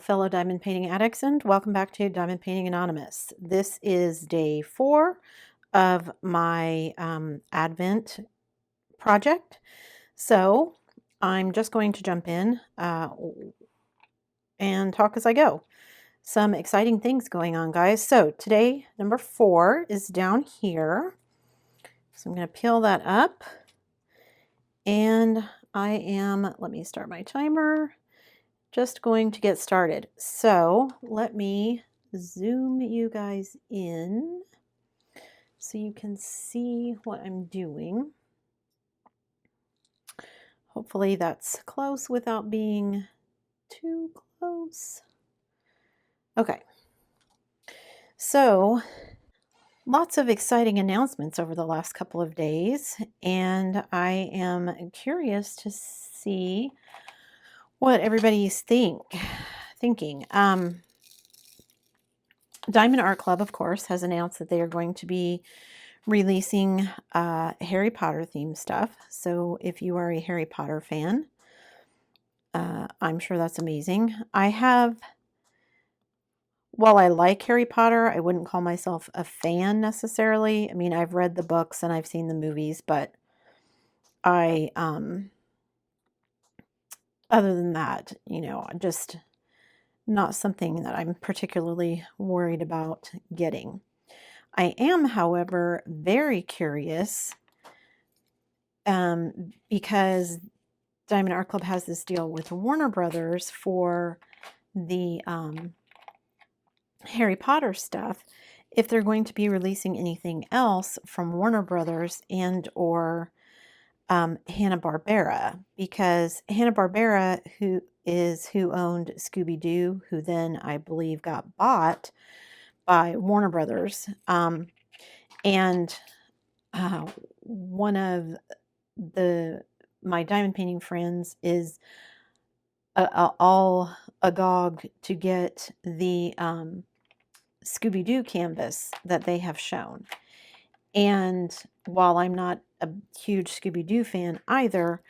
fellow diamond painting addicts, and welcome back to Diamond Painting Anonymous. This is day 4 of my Advent project. So I'm just going to jump in and talk as I go. Some exciting things going on, guys. So today, number 4 is down here. So I'm going to peel that up. And let me start my timer. Just going to get started. So let me zoom you guys in so you can see what I'm doing. Hopefully that's close without being too close. Okay. So lots of exciting announcements over the last couple of days, and I am curious to see what everybody's thinking. Diamond Art Club, of course, has announced that they are going to be releasing Harry Potter themed stuff. So if you are a Harry Potter fan, I'm sure that's amazing. While I like Harry Potter, I wouldn't call myself a fan necessarily. I mean, I've read the books and I've seen the movies, but other than that, just not something that I'm particularly worried about getting. I am, however, very curious because Diamond Art Club has this deal with Warner Brothers for the Harry Potter stuff. If they're going to be releasing anything else from Warner Brothers and or Hanna-Barbera, because Hanna-Barbera, who owned Scooby-Doo, who then I believe got bought by Warner Brothers, and one of my diamond painting friends is all agog to get the Scooby-Doo canvas that they have shown. And while I'm not a huge Scooby-Doo fan either,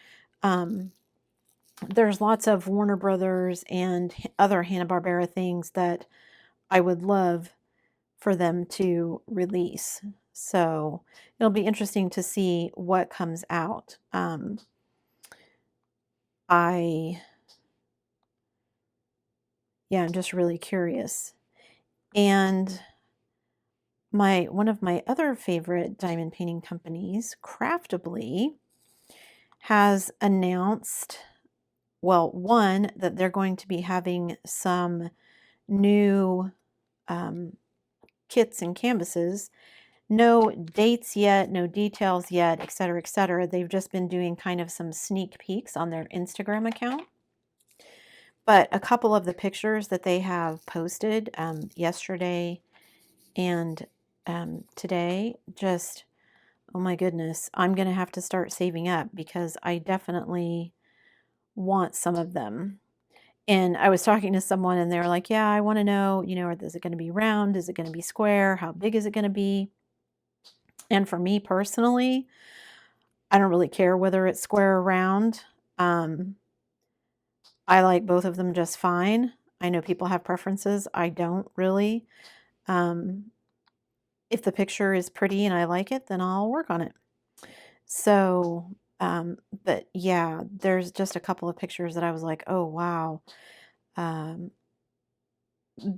there's lots of Warner Brothers and other Hanna-Barbera things that I would love for them to release. So it'll be interesting to see what comes out. I'm just really curious. And one of my other favorite diamond painting companies, Craftably, has announced, well, one, that they're going to be having some new kits and canvases. No dates yet, no details yet, et cetera, et cetera. They've just been doing kind of some sneak peeks on their Instagram account. But a couple of the pictures that they have posted yesterday and today, just, oh my goodness, I'm going to have to start saving up because I definitely want some of them. And I was talking to someone and they were like, yeah, I want to know, is it going to be round? Is it going to be square? How big is it going to be? And for me personally, I don't really care whether it's square or round. I like both of them just fine. I know people have preferences. I don't really. If the picture is pretty and I like it, then I'll work on it. So, but yeah, there's just a couple of pictures that I was like, oh, wow.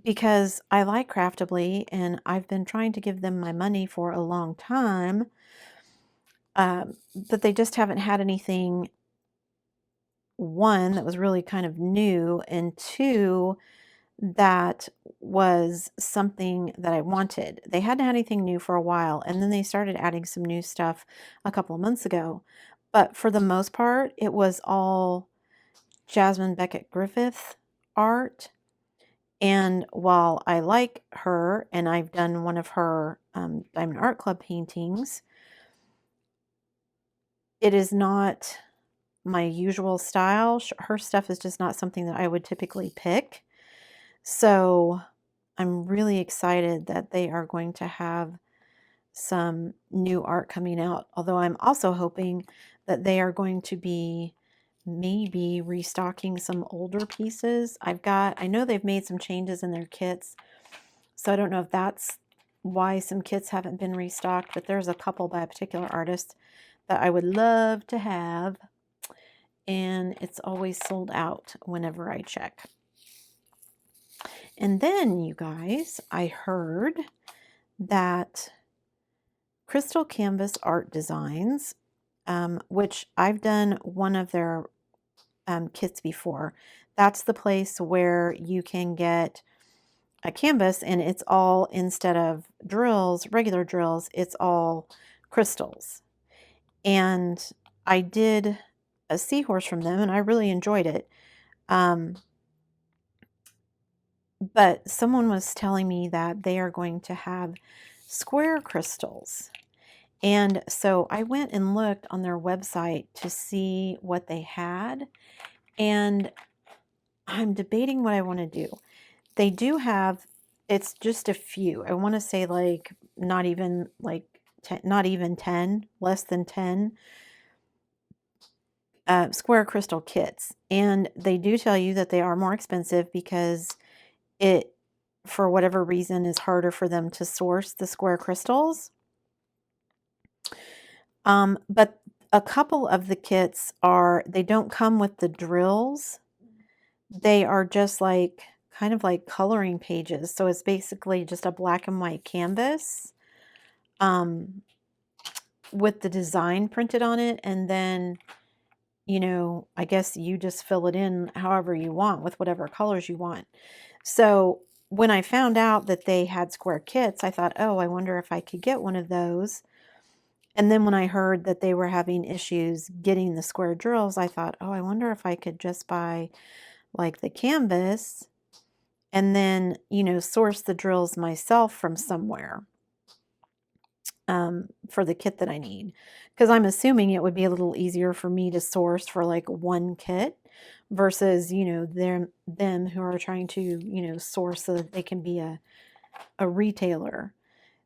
Because I like Craftably and I've been trying to give them my money for a long time. But they just haven't had anything, one, that was really kind of new, and two, that was something that I wanted. They hadn't had anything new for a while, and then they started adding some new stuff a couple of months ago. But for the most part, it was all Jasmine Beckett Griffith art. And while I like her, and I've done one of her Diamond Art Club paintings, it is not my usual style. Her stuff is just not something that I would typically pick. So I'm really excited that they are going to have some new art coming out. Although I'm also hoping that they are going to be maybe restocking some older pieces. I know they've made some changes in their kits, so I don't know if that's why some kits haven't been restocked, but there's a couple by a particular artist that I would love to have, and it's always sold out whenever I check. And then, you guys, I heard that Crystal Canvas Art Designs, which I've done one of their kits before. That's the place where you can get a canvas and it's all, instead of drills, regular drills, it's all crystals. And I did a seahorse from them and I really enjoyed it. But someone was telling me that they are going to have square crystals. And so I went and looked on their website to see what they had. And I'm debating what I want to do. They do have, it's just a few. I want to say like not even 10, less than 10 square crystal kits. And they do tell you that they are more expensive because it, for whatever reason, is harder for them to source the square crystals. But a couple of the kits they don't come with the drills. They are just like, kind of like coloring pages. So it's basically just a black and white canvas with the design printed on it. And then, I guess you just fill it in however you want with whatever colors you want. So when I found out that they had square kits, I thought, oh, I wonder if I could get one of those. And then when I heard that they were having issues getting the square drills, I thought, oh, I wonder if I could just buy like the canvas and then, source the drills myself from somewhere for the kit that I need. Because I'm assuming it would be a little easier for me to source for like one kit versus, them who are trying to, source so that they can be a retailer.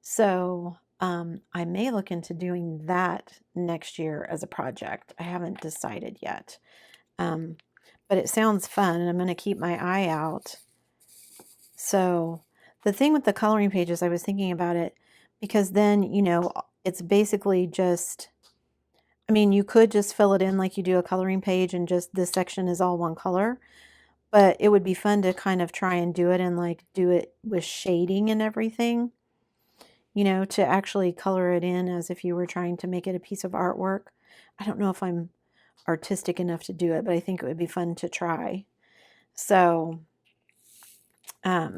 So I may look into doing that next year as a project. I haven't decided yet. But it sounds fun, and I'm going to keep my eye out. So the thing with the coloring pages, I was thinking about it because then, it's basically just, you could just fill it in like you do a coloring page and just this section is all one color. But it would be fun to kind of try and do it and like do it with shading and everything, to actually color it in as if you were trying to make it a piece of artwork. I don't know if I'm artistic enough to do it, but I think it would be fun to try. So, I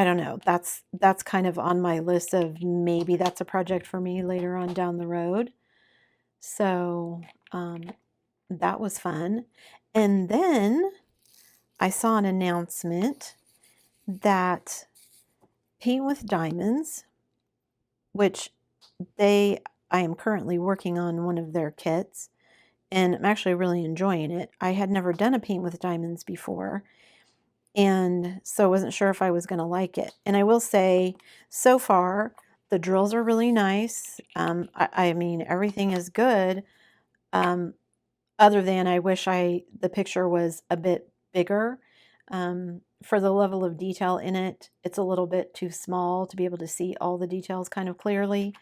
don't know. That's kind of on my list of maybe that's a project for me later on down the road. So, that was fun. And then I saw an announcement that Paint with Diamonds, which I am currently working on one of their kits, and I'm actually really enjoying it. I had never done a Paint with Diamonds before, and so I wasn't sure if I was going to like it. And I will say, so far, the drills are really nice. I mean, everything is good, other than I wish the picture was a bit bigger. For the level of detail in it, it's a little bit too small to be able to see all the details kind of clearly.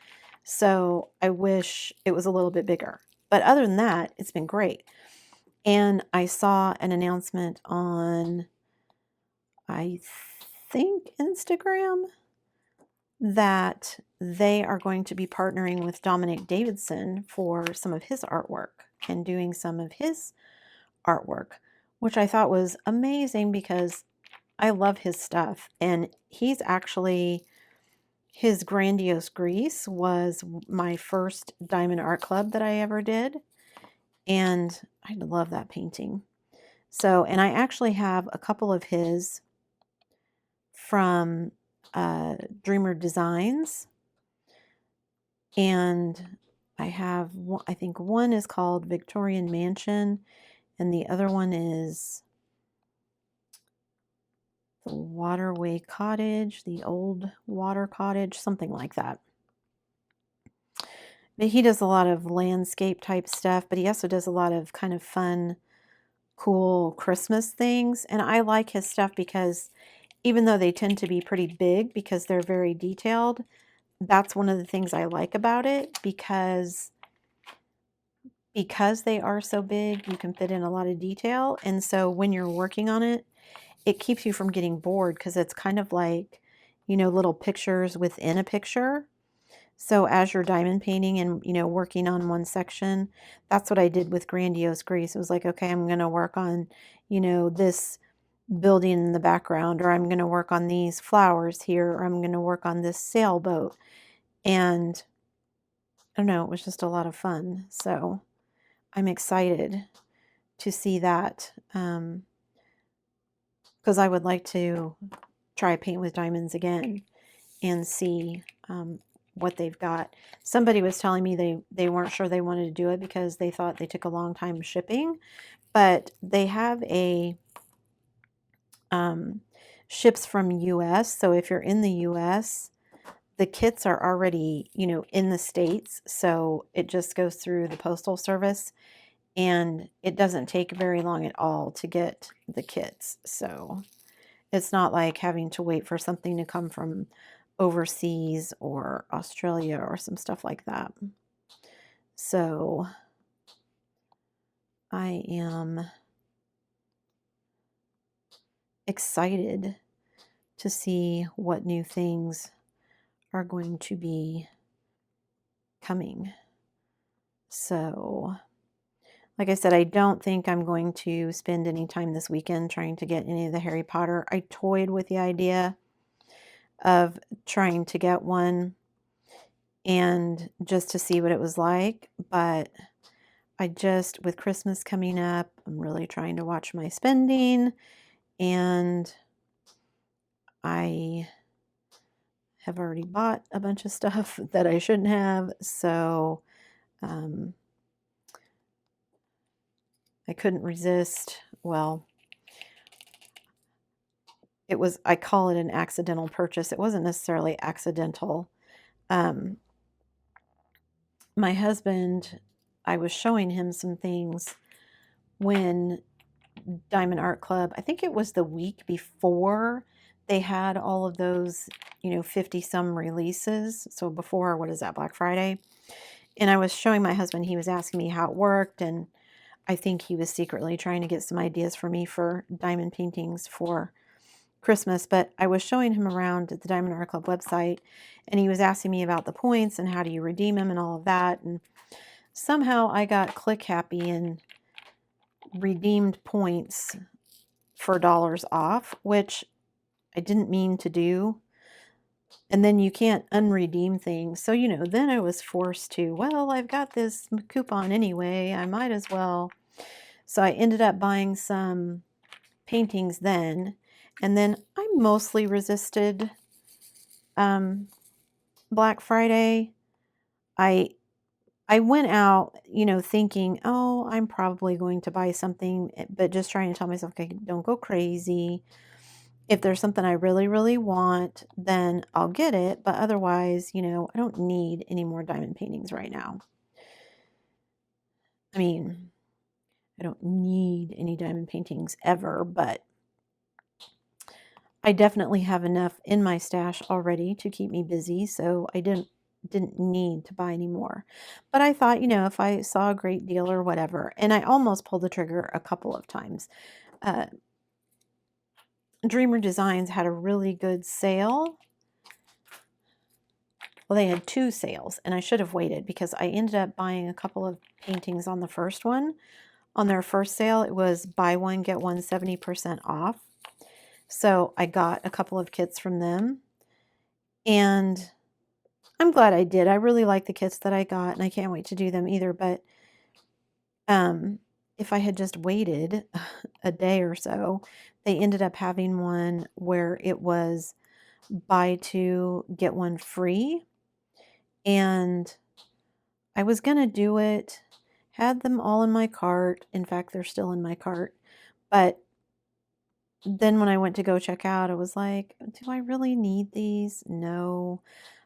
So I wish it was a little bit bigger. But other than that, it's been great. And I saw an announcement on, I think, Instagram, that they are going to be partnering with Dominic Davidson for some of his artwork and doing some of his artwork, which I thought was amazing because I love his stuff. And he's actually, his Grandiose Grease was my first Diamond Art Club that I ever did. And I love that painting. So, and I actually have a couple of his from Dreamer Designs. And I have, I think one is called Victorian Mansion, and the other one is the Waterway Cottage, the Old Water Cottage, something like that. But he does a lot of landscape type stuff, but he also does a lot of kind of fun, cool Christmas things. And I like his stuff because even though they tend to be pretty big because they're very detailed, that's one of the things I like about it because they are so big, you can fit in a lot of detail. And so when you're working on it, it keeps you from getting bored because it's kind of like, you know, little pictures within a picture. So as you're diamond painting and, you know, working on one section, that's what I did with Grandiose Grease. It was like, okay, I'm going to work on, you know, this building in the background, or I'm going to work on these flowers here, or I'm going to work on this sailboat. And I don't know, it was just a lot of fun. So I'm excited to see that because I would like to try paint with diamonds again and see what they've got. Somebody was telling me they weren't sure they wanted to do it because they thought they took a long time shipping, but they have a ships from US. So if you're in the US, the kits are already, you know, in the States. So it just goes through the postal service and it doesn't take very long at all to get the kits. So it's not like having to wait for something to come from overseas or Australia or some stuff like that. So I am excited to see what new things are going to be coming. So, like I said, I don't think I'm going to spend any time this weekend trying to get any of the Harry Potter. I toyed with the idea of trying to get one and just to see what it was like, but I just, with Christmas coming up, I'm really trying to watch my spending, and I have already bought a bunch of stuff that I shouldn't have, so I couldn't resist. Well, I call it an accidental purchase. It wasn't necessarily accidental. My husband, I was showing him some things when Diamond Art Club, I think it was the week before they had all of those, you know, 50 some releases. So before, what is that, Black Friday? And I was showing my husband, he was asking me how it worked, and I think he was secretly trying to get some ideas for me for diamond paintings for Christmas. But I was showing him around at the Diamond Art Club website, and he was asking me about the points and how do you redeem them and all of that. And somehow I got click happy and redeemed points for dollars off, which I didn't mean to do. And then you can't unredeem things. So, you know, then I was forced to, well, I've got this coupon anyway, I might as well. So I ended up buying some paintings then. And then I mostly resisted Black Friday. I went out, you know, thinking, oh, I'm probably going to buy something, but just trying to tell myself, okay, don't go crazy. If there's something I really, really want, then I'll get it. But otherwise, you know, I don't need any more diamond paintings right now. I mean, I don't need any diamond paintings ever, but I definitely have enough in my stash already to keep me busy. So I didn't need to buy any more. But I thought, you know, if I saw a great deal or whatever, and I almost pulled the trigger a couple of times. Dreamer Designs had a really good sale. Well, they had 2 sales, and I should have waited because I ended up buying a couple of paintings on the first one. On their first sale, it was buy one, get one 70% off. So I got a couple of kits from them, and I'm glad I did. I really like the kits that I got, and I can't wait to do them either. But if I had just waited a day or so, they ended up having one where it was buy 2, get 1 free. And I was going to do it, had them all in my cart. In fact, they're still in my cart. But then when I went to go check out, I was like, do I really need these? No.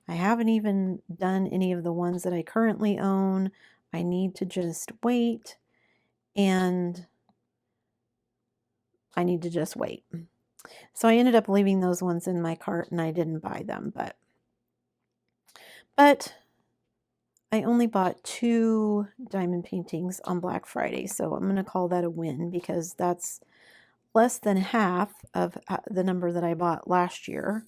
I haven't even done any of the ones that I currently own. I need to just wait, and I need to just wait. So I ended up leaving those ones in my cart and I didn't buy them, but I only bought 2 diamond paintings on Black Friday, so I'm going to call that a win because that's less than half of the number that I bought last year.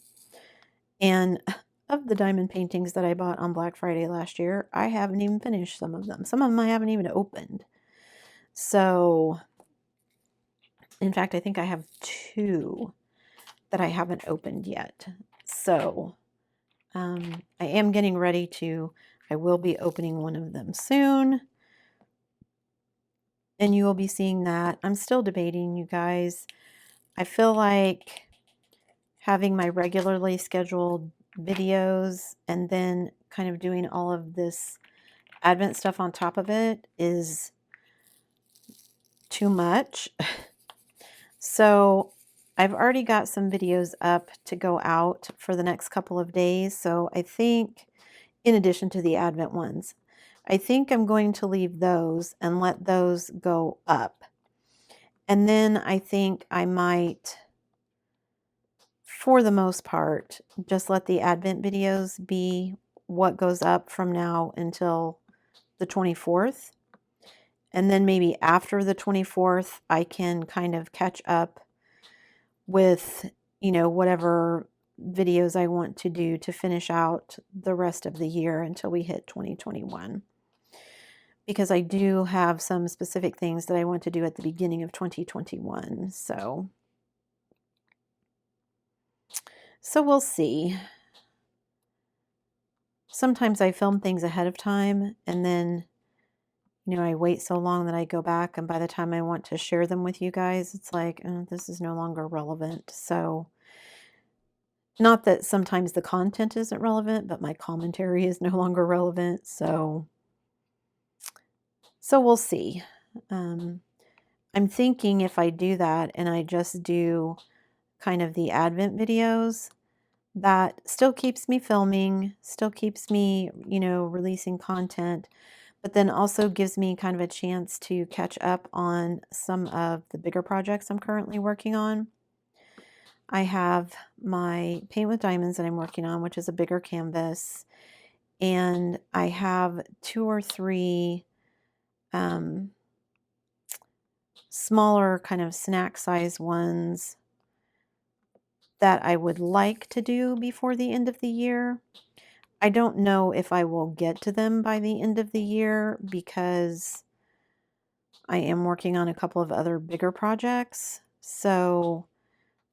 And of the diamond paintings that I bought on Black Friday last year, I haven't even finished some of them. Some of them I haven't even opened. So, in fact, I think I have 2 that I haven't opened yet. So, I am getting ready to, I will be opening one of them soon. And you will be seeing that. I'm still debating, you guys. I feel like having my regularly scheduled videos and then kind of doing all of this Advent stuff on top of it is too much. So I've already got some videos up to go out for the next couple of days. So I think, in addition to the Advent ones, I think I'm going to leave those and let those go up. And then I think I might, for the most part, just let the Advent videos be what goes up from now until the 24th. And then maybe after the 24th, I can kind of catch up with, whatever videos I want to do to finish out the rest of the year until we hit 2021. Because I do have some specific things that I want to do at the beginning of 2021. So we'll see. Sometimes I film things ahead of time and then, I wait so long that I go back, and by the time I want to share them with you guys, it's like, this is no longer relevant. So, not that sometimes the content isn't relevant, but my commentary is no longer relevant. So we'll see. I'm thinking if I do that and I just do kind of the Advent videos, that still keeps me filming, still keeps me, releasing content, but then also gives me kind of a chance to catch up on some of the bigger projects I'm currently working on. I have my Paint with Diamonds that I'm working on, which is a bigger canvas, and I have 2 or 3 smaller kind of snack size ones that I would like to do before the end of the year. I don't know if I will get to them by the end of the year because I am working on a couple of other bigger projects. So,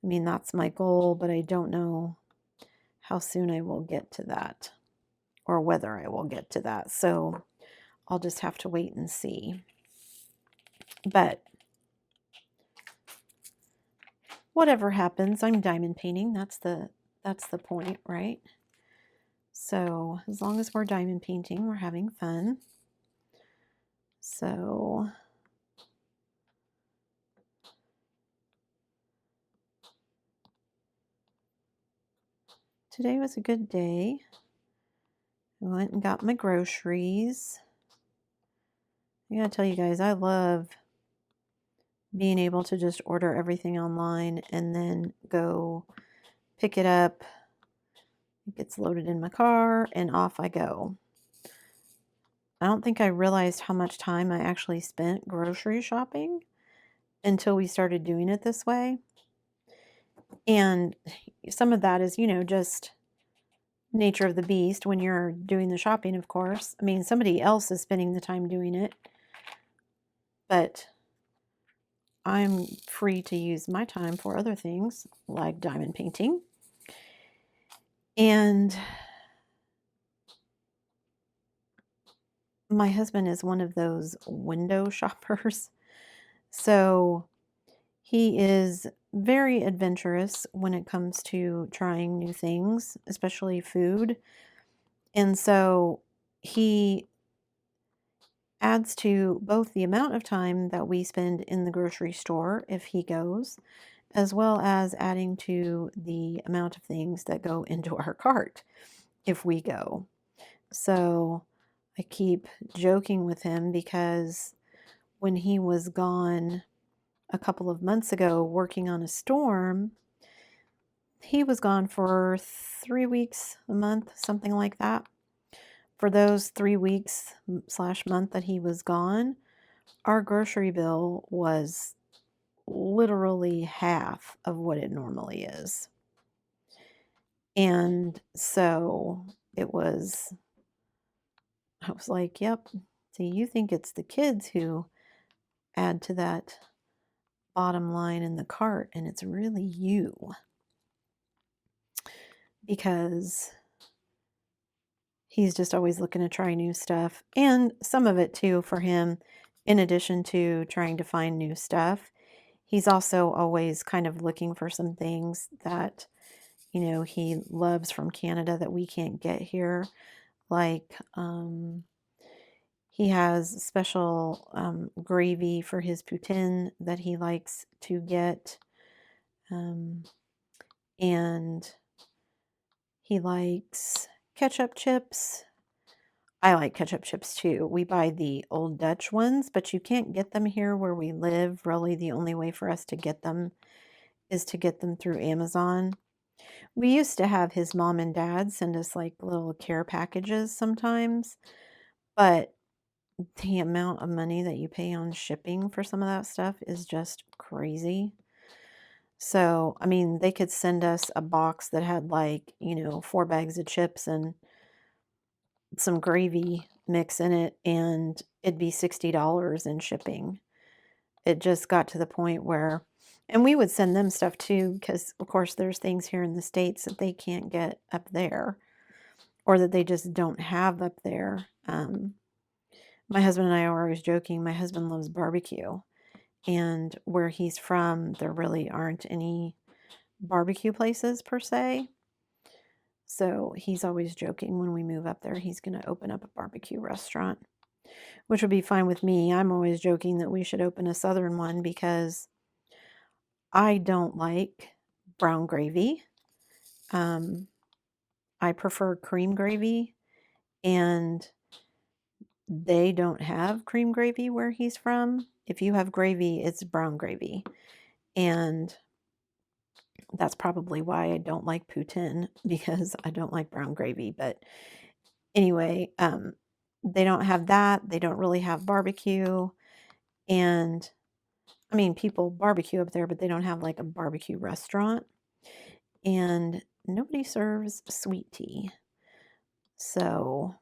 I mean, that's my goal, but I don't know how soon I will get to that or whether I will get to that. So, I'll just have to wait and see. But whatever happens, I'm diamond painting. That's the point, right? So, as long as we're diamond painting, we're having fun. So, today was a good day. I went and got my groceries. I gotta tell you guys, I love being able to just order everything online and then go pick it up. It gets loaded in my car and off I go. I don't think I realized how much time I actually spent grocery shopping until we started doing it this way. And some of that is, just nature of the beast when you're doing the shopping, of course. I mean, somebody else is spending the time doing it, but I'm free to use my time for other things like diamond painting. And my husband is one of those window shoppers. So he is very adventurous when it comes to trying new things, especially food. And so he adds to both the amount of time that we spend in the grocery store if he goes, as well as adding to the amount of things that go into our cart. if we go. So I keep joking with him because when he was gone a couple of months ago working on a storm, he was gone for 3 weeks, a month, something like that. For those 3 weeks / month that he was gone, our grocery bill was literally half of what it normally is. And so I was like, yep, see, you think it's the kids who add to that bottom line in the cart, and it's really you. Because he's just always looking to try new stuff. And some of it too for him, in addition to trying to find new stuff, he's also always kind of looking for some things that, you know, he loves from Canada that we can't get here. Like, he has special gravy for his poutine that he likes to get. And he likes ketchup chips. I like ketchup chips too. We buy the Old Dutch ones, but you can't get them here where we live. Really, the only way for us to get them is to get them through Amazon. We used to have his mom and dad send us like little care packages sometimes, but the amount of money that you pay on shipping for some of that stuff is just crazy. So, I mean, they could send us a box that had like, you know, 4 bags of chips and some gravy mix in it, and it'd be $60 in shipping. It just got to the point where, and we would send them stuff too, because of course there's things here in the States that they can't get up there, or that they just don't have up there. My husband and I are always joking. My husband loves barbecue, and where he's from, there really aren't any barbecue places per se. So he's always joking when we move up there, he's going to open up a barbecue restaurant, which would be fine with me. I'm always joking that we should open a southern one because I don't like brown gravy. I prefer cream gravy, and they don't have cream gravy where he's from. If you have gravy, it's brown gravy. And that's probably why I don't like poutine, because I don't like brown gravy. But anyway, they don't have that. They don't really have barbecue. And I mean, people barbecue up there, but they don't have like a barbecue restaurant. And nobody serves sweet tea. So,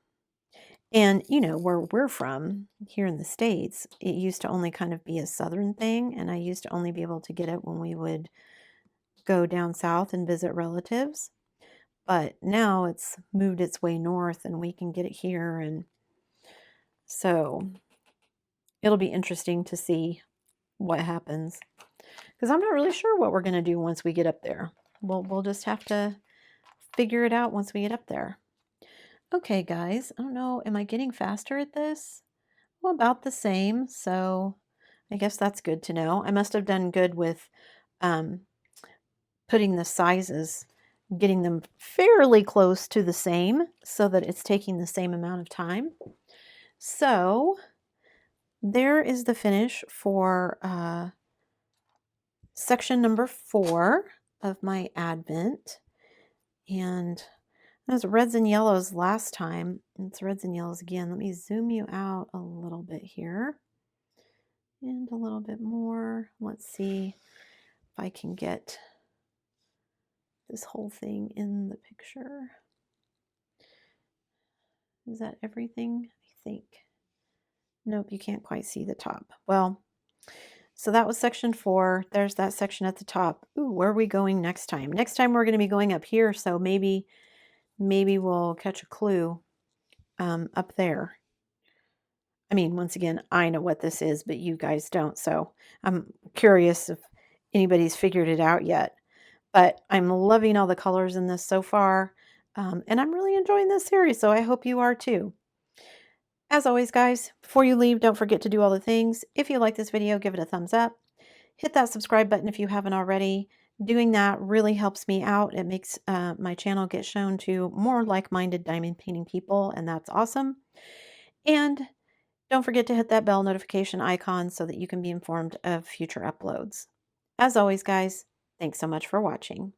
and you know, where we're from here in the States, it used to only kind of be a southern thing. And I used to only be able to get it when we would go down south and visit relatives. But now it's moved its way north and we can get it here. And so it'll be interesting to see what happens, because I'm not really sure what we're going to do once we get up there. We'll just have to figure it out once we get up there. Okay, guys, I don't know, am I getting faster at this? Well, about the same, so I guess that's good to know. I must have done good with putting the sizes, getting them fairly close to the same so that it's taking the same amount of time. So there is the finish for section number 4 of my Advent. And it was reds and yellows last time. It's reds and yellows again. Let me zoom you out a little bit here. And a little bit more. Let's see if I can get this whole thing in the picture. Is that everything? I think. Nope, you can't quite see the top. Well, so that was section 4. There's that section at the top. Ooh, where are we going next time? Next time we're going to be going up here, so maybe we'll catch a clue up there. I mean, once again, I know what this is, but you guys don't, so I'm curious if anybody's figured it out yet. But I'm loving all the colors in this so far, and I'm really enjoying this series, so I hope you are too. As always, guys, before you leave, don't forget to do all the things. If you like this video, give it a thumbs up. Hit that subscribe button if you haven't already. Doing that really helps me out. It makes my channel get shown to more like-minded diamond painting people, and that's awesome. And don't forget to hit that bell notification icon so that you can be informed of future uploads. As always, guys, thanks so much for watching.